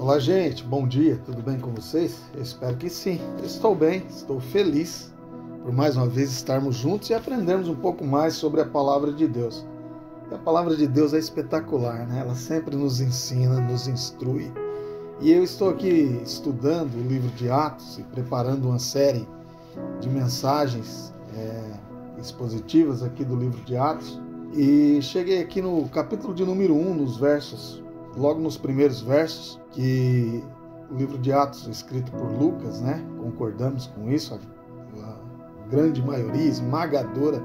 Olá, gente, bom dia, tudo bem com vocês? Eu espero que sim. Eu estou bem, estou feliz por mais uma vez estarmos juntos e aprendermos um pouco mais sobre a palavra de Deus. E a palavra de Deus é espetacular, né? Ela sempre nos ensina, nos instrui. E eu estou aqui estudando o livro de Atos e preparando uma série de mensagens expositivas aqui do livro de Atos. E cheguei aqui no capítulo de número 1, logo nos primeiros versos, que o livro de Atos, escrito por Lucas, né? Concordamos com isso, a grande maioria, esmagadora,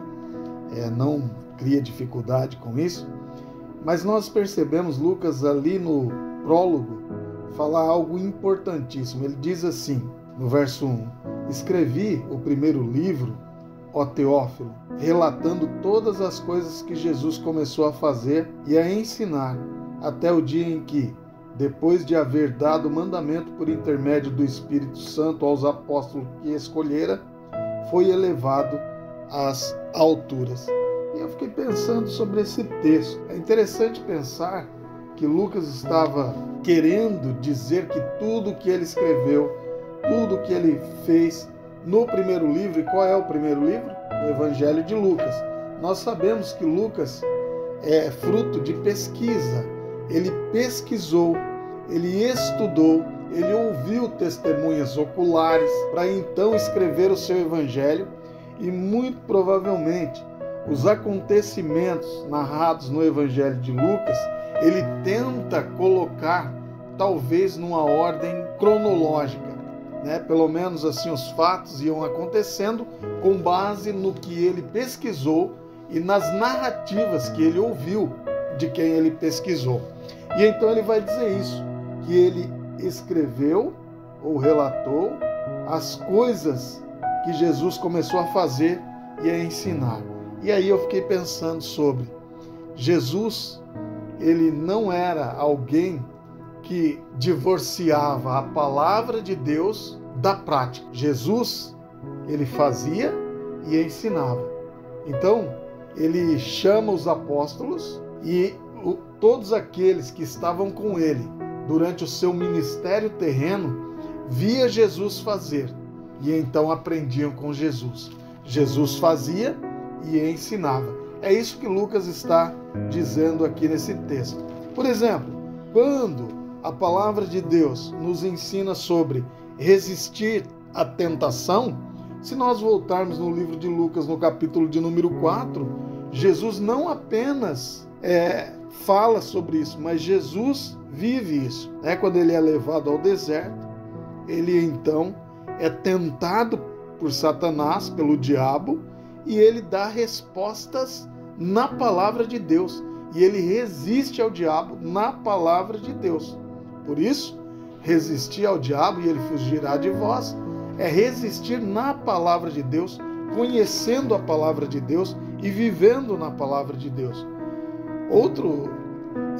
não cria dificuldade com isso. Mas nós percebemos Lucas ali no prólogo falar algo importantíssimo. Ele diz assim, no verso 1, escrevi o primeiro livro, ó Teófilo, relatando todas as coisas que Jesus começou a fazer e a ensinar, até o dia em que, depois de haver dado mandamento por intermédio do Espírito Santo aos apóstolos que escolhera, foi elevado às alturas. E eu fiquei pensando sobre esse texto. É interessante pensar que Lucas estava querendo dizer que tudo que ele escreveu, tudo que ele fez no primeiro livro, e qual é o primeiro livro? O Evangelho de Lucas. Nós sabemos que Lucas é fruto de pesquisa. Ele pesquisou, ele estudou, ele ouviu testemunhas oculares para então escrever o seu evangelho, e muito provavelmente os acontecimentos narrados no evangelho de Lucas, ele tenta colocar talvez numa ordem cronológica, né? Pelo menos assim os fatos iam acontecendo com base no que ele pesquisou e nas narrativas que ele ouviu de quem ele pesquisou. E então ele vai dizer isso, que ele escreveu ou relatou as coisas que Jesus começou a fazer e a ensinar. E aí eu fiquei pensando sobre Jesus, ele não era alguém que divorciava a palavra de Deus da prática. Jesus, ele fazia e ensinava. Então, ele chama os apóstolos e todos aqueles que estavam com ele durante o seu ministério terreno via Jesus fazer e então aprendiam com Jesus. Jesus fazia e ensinava. É isso que Lucas está dizendo aqui nesse texto. Por exemplo, quando a palavra de Deus nos ensina sobre resistir à tentação, se nós voltarmos no livro de Lucas, no capítulo de número 4, Jesus não apenas fala sobre isso, mas Jesus vive isso. Quando ele é levado ao deserto, ele então é tentado por Satanás, pelo diabo, e ele dá respostas na palavra de Deus. E ele resiste ao diabo na palavra de Deus. Por isso, resistir ao diabo e ele fugirá de vós, é resistir na palavra de Deus, conhecendo a palavra de Deus e vivendo na palavra de Deus. Outro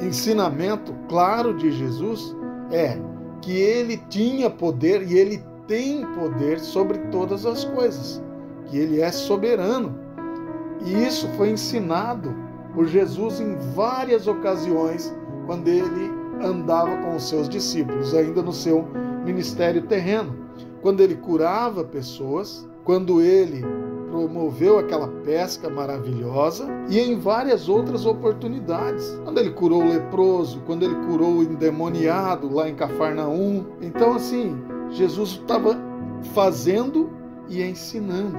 ensinamento claro de Jesus é que ele tinha poder e ele tem poder sobre todas as coisas, que ele é soberano. E isso foi ensinado por Jesus em várias ocasiões quando ele andava com os seus discípulos, ainda no seu ministério terreno. Quando ele curava pessoas, quando ele promoveu aquela pesca maravilhosa e em várias outras oportunidades. Quando ele curou o leproso, quando ele curou o endemoniado lá em Cafarnaum. Então, assim, Jesus estava fazendo e ensinando.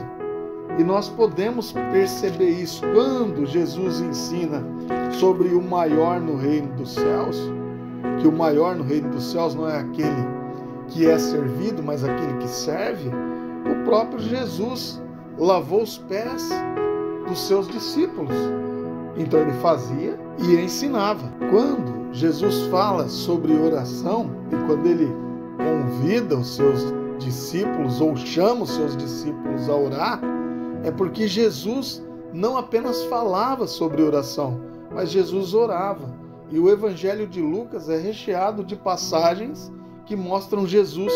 E nós podemos perceber isso quando Jesus ensina sobre o maior no reino dos céus, que o maior no reino dos céus não é aquele que é servido, mas aquele que serve. O próprio Jesus lavou os pés dos seus discípulos. Então ele fazia e ensinava. Quando Jesus fala sobre oração e quando ele convida os seus discípulos ou chama os seus discípulos a orar, é porque Jesus não apenas falava sobre oração, mas Jesus orava. E o Evangelho de Lucas é recheado de passagens que mostram Jesus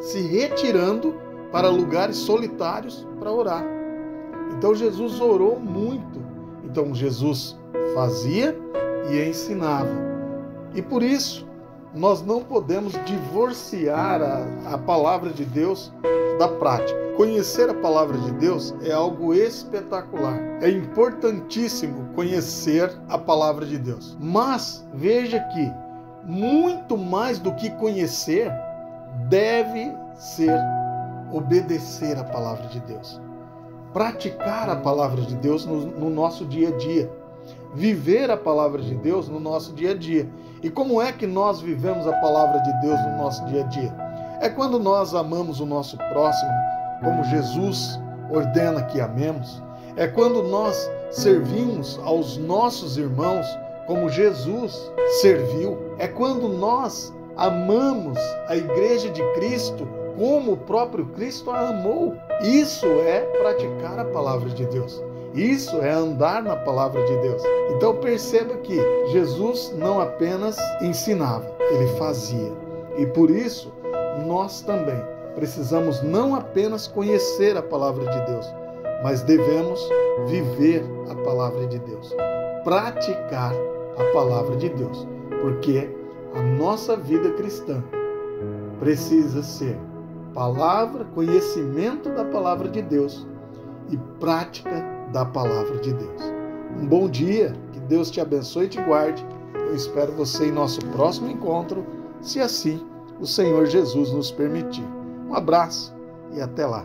se retirando para lugares solitários para orar. Então Jesus orou muito. Então Jesus fazia e ensinava. E por isso nós não podemos divorciar a palavra de Deus da prática. Conhecer a palavra de Deus é algo espetacular. É importantíssimo conhecer a palavra de Deus. Mas veja que muito mais do que conhecer, deve ser obedecer a palavra de Deus. Praticar a palavra de Deus no nosso dia a dia. Viver a palavra de Deus no nosso dia a dia. E como é que nós vivemos a palavra de Deus no nosso dia a dia? É quando nós amamos o nosso próximo, como Jesus ordena que amemos. É quando nós servimos aos nossos irmãos, como Jesus serviu. É quando nós amamos a Igreja de Cristo, como o próprio Cristo a amou. Isso é praticar a palavra de Deus. Isso é andar na palavra de Deus. Então perceba que Jesus não apenas ensinava, ele fazia. E por isso, nós também precisamos não apenas conhecer a palavra de Deus, mas devemos viver a palavra de Deus. Praticar a palavra de Deus. Porque a nossa vida cristã precisa ser palavra, conhecimento da palavra de Deus e prática da palavra de Deus. Um bom dia, que Deus te abençoe e te guarde. Eu espero você em nosso próximo encontro, se assim o Senhor Jesus nos permitir. Um abraço e até lá.